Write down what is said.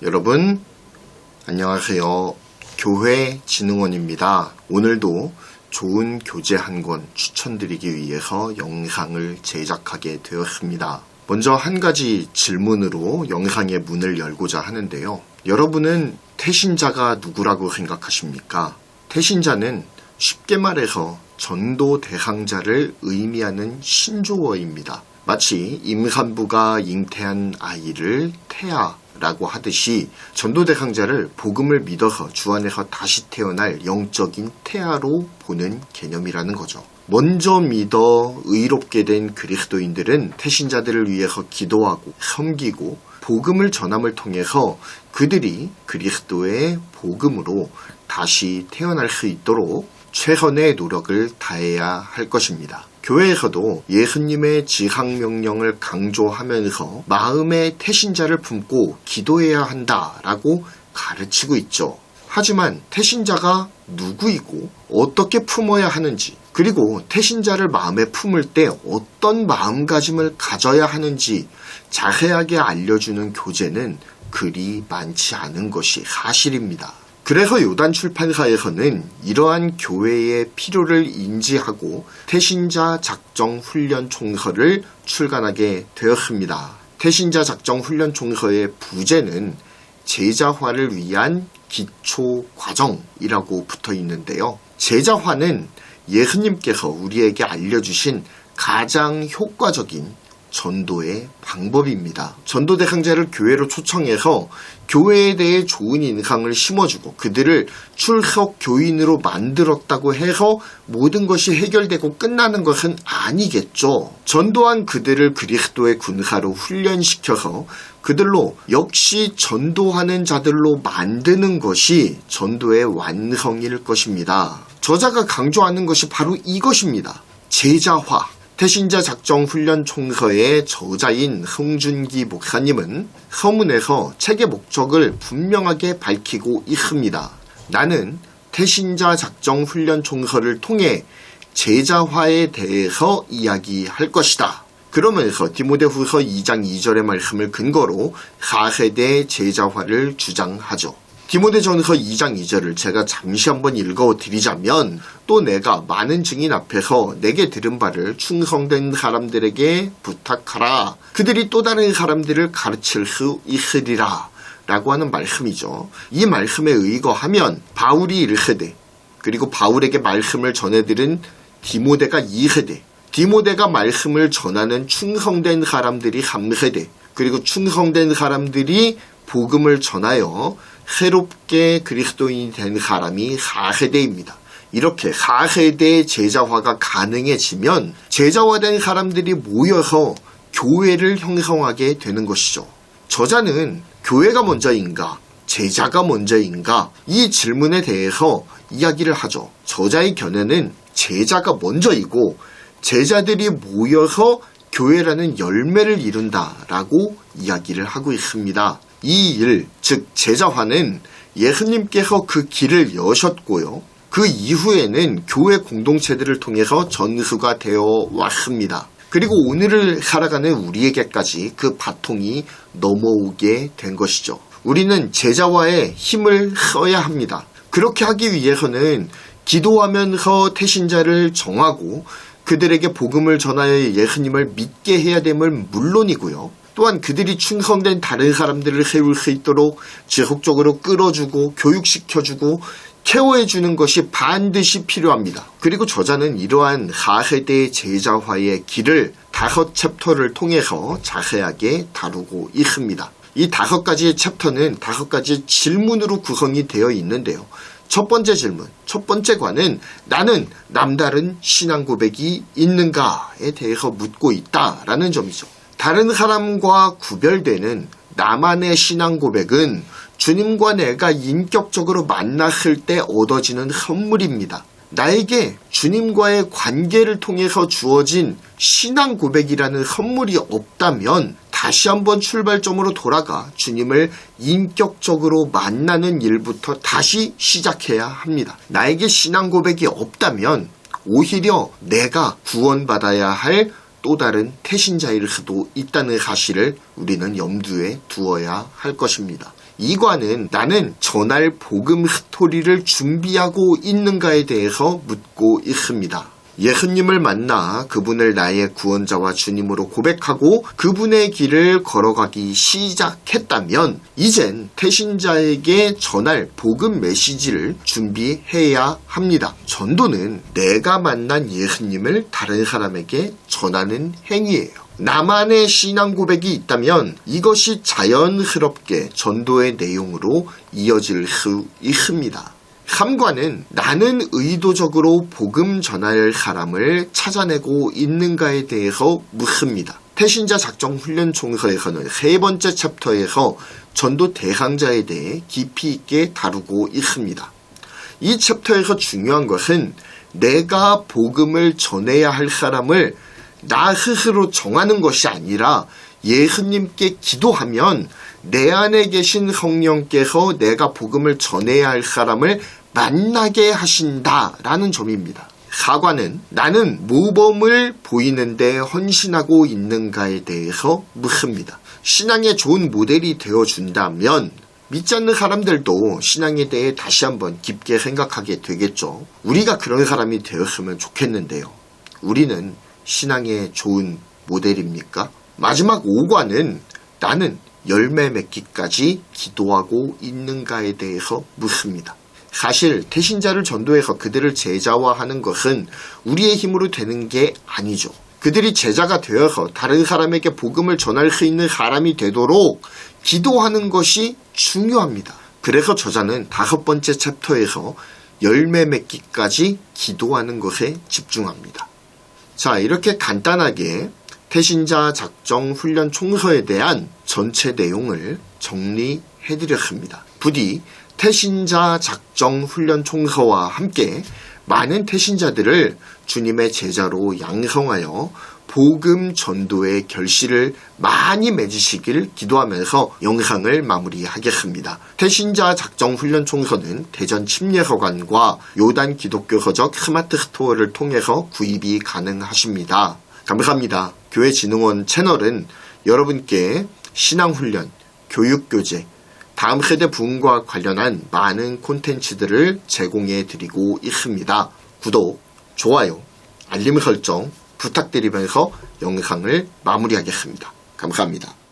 여러분 안녕하세요. 교회진흥원입니다. 오늘도 좋은 교재 한 권 추천드리기 위해서 영상을 제작하게 되었습니다. 먼저 한 가지 질문으로 영상의 문을 열고자 하는데요. 여러분은 태신자가 누구라고 생각하십니까? 태신자는 쉽게 말해서 전도 대상자를 의미하는 신조어입니다. 마치 임산부가 잉태한 아이를 태아라고 하듯이 전도 대상자를 복음을 믿어서 주 안에서 다시 태어날 영적인 태아로 보는 개념이라는 거죠. 먼저 믿어 의롭게 된 그리스도인들은 태신자들을 위해서 기도하고 섬기고 복음을 전함을 통해서 그들이 그리스도의 복음으로 다시 태어날 수 있도록 최선의 노력을 다해야 할 것입니다. 교회에서도 예수님의 지상명령을 강조하면서 마음의 태신자를 품고 기도해야 한다라고 가르치고 있죠. 하지만 태신자가 누구이고 어떻게 품어야 하는지, 그리고 태신자를 마음에 품을 때 어떤 마음가짐을 가져야 하는지 자세하게 알려주는 교재는 그리 많지 않은 것이 사실입니다. 그래서 요단 출판사에서는 이러한 교회의 필요를 인지하고 태신자 작정 훈련 총서를 출간하게 되었습니다. 태신자 작정 훈련 총서의 부제는 제자화를 위한 기초 과정이라고 붙어 있는데요. 제자화는 예수님께서 우리에게 알려주신 가장 효과적인 전도의 방법입니다. 전도 대상자를 교회로 초청해서 교회에 대해 좋은 인상을 심어주고 그들을 출석 교인으로 만들었다고 해서 모든 것이 해결되고 끝나는 것은 아니겠죠. 전도한 그들을 그리스도의 군사로 훈련시켜서 그들로 역시 전도하는 자들로 만드는 것이 전도의 완성일 것입니다. 저자가 강조하는 것이 바로 이것입니다. 제자화. 태신자 작정 훈련 총서의 저자인 송준기 목사님은 서문에서 책의 목적을 분명하게 밝히고 있습니다. 나는 태신자 작정 훈련 총서를 통해 제자화에 대해서 이야기할 것이다. 그러면서 디모데후서 2장 2절의 말씀을 근거로 4세대 제자화를 주장하죠. 디모데전서 2장 2절을 제가 잠시 한번 읽어드리자면, 또 내가 많은 증인 앞에서 내게 들은 바를 충성된 사람들에게 부탁하라. 그들이 또 다른 사람들을 가르칠 수 있으리라 라고 하는 말씀이죠. 이 말씀에 의거하면 바울이 1세대, 그리고 바울에게 말씀을 전해들은 디모데가 2세대, 디모데가 말씀을 전하는 충성된 사람들이 3세대, 그리고 충성된 사람들이 복음을 전하여 새롭게 그리스도인이 된 사람이 4세대입니다. 이렇게 4세대의 제자화가 가능해지면 제자화된 사람들이 모여서 교회를 형성하게 되는 것이죠. 저자는 교회가 먼저인가, 제자가 먼저인가, 이 질문에 대해서 이야기를 하죠. 저자의 견해는 제자가 먼저이고 제자들이 모여서 교회라는 열매를 이룬다라고 이야기를 하고 있습니다. 이 일, 즉 제자화는 예수님께서 그 길을 여셨고요. 그 이후에는 교회 공동체들을 통해서 전수가 되어 왔습니다. 그리고 오늘을 살아가는 우리에게까지 그 바통이 넘어오게 된 것이죠. 우리는 제자화에 힘을 써야 합니다. 그렇게 하기 위해서는 기도하면서 태신자를 정하고 그들에게 복음을 전하여 예수님을 믿게 해야 됨을 물론이고요. 또한 그들이 충성된 다른 사람들을 세울 수 있도록 지속적으로 끌어주고 교육시켜주고 케어해주는 것이 반드시 필요합니다. 그리고 저자는 이러한 4세대의 제자화의 길을 5챕터를 통해서 자세하게 다루고 있습니다. 이 5가지의 챕터는 5가지 질문으로 구성이 되어 있는데요. 첫 번째 질문, 첫 번째 관은 나는 남다른 신앙 고백이 있는가에 대해서 묻고 있다라는 점이죠. 다른 사람과 구별되는 나만의 신앙 고백은 주님과 내가 인격적으로 만났을 때 얻어지는 선물입니다. 나에게 주님과의 관계를 통해서 주어진 신앙 고백이라는 선물이 없다면 다시 한번 출발점으로 돌아가 주님을 인격적으로 만나는 일부터 다시 시작해야 합니다. 나에게 신앙 고백이 없다면 오히려 내가 구원받아야 할 또 다른 태신자일 수도 있다는 사실을 우리는 염두에 두어야 할 것입니다. 2과는 나는 전할 복음 스토리를 준비하고 있는가에 대해서 묻고 있습니다. 예수님을 만나 그분을 나의 구원자와 주님으로 고백하고 그분의 길을 걸어가기 시작했다면 이젠 태신자에게 전할 복음 메시지를 준비해야 합니다. 전도는 내가 만난 예수님을 다른 사람에게 전하는 행위예요. 나만의 신앙 고백이 있다면 이것이 자연스럽게 전도의 내용으로 이어질 수 있습니다. 3과는 나는 의도적으로 복음 전할 사람을 찾아내고 있는가에 대해서 묻습니다. 태신자 작정 훈련 총서에서는 3번째 챕터에서 전도 대상자에 대해 깊이 있게 다루고 있습니다. 이 챕터에서 중요한 것은 내가 복음을 전해야 할 사람을 나 스스로 정하는 것이 아니라 예수님께 기도하면 내 안에 계신 성령께서 내가 복음을 전해야 할 사람을 만나게 하신다라는 점입니다. 4과는 나는 모범을 보이는데 헌신하고 있는가에 대해서 묻습니다. 신앙의 좋은 모델이 되어준다면 믿지 않는 사람들도 신앙에 대해 다시 한번 깊게 생각하게 되겠죠. 우리가 그런 사람이 되었으면 좋겠는데요. 우리는 신앙의 좋은 모델입니까? 마지막 5과는 나는 열매 맺기까지 기도하고 있는가에 대해서 묻습니다. 사실 태신자를 전도해서 그들을 제자화하는 것은 우리의 힘으로 되는 게 아니죠. 그들이 제자가 되어서 다른 사람에게 복음을 전할 수 있는 사람이 되도록 기도하는 것이 중요합니다. 그래서 저자는 5번째 챕터에서 열매 맺기까지 기도하는 것에 집중합니다. 자, 이렇게 간단하게 태신자 작정 훈련 총서에 대한 전체 내용을 정리해드렸습니다. 부디 태신자 작정 훈련 총서와 함께 많은 태신자들을 주님의 제자로 양성하여 복음 전도의 결실을 많이 맺으시길 기도하면서 영상을 마무리하겠습니다. 태신자 작정 훈련 총서는 대전 침례서관과 요단 기독교 서적 스마트 스토어를 통해서 구입이 가능하십니다. 감사합니다. 교회진흥원 채널은 여러분께 신앙훈련, 교육교재, 다음 세대 부흥과 관련한 많은 콘텐츠들을 제공해 드리고 있습니다. 구독, 좋아요, 알림 설정 부탁드리면서 영상을 마무리하겠습니다. 감사합니다.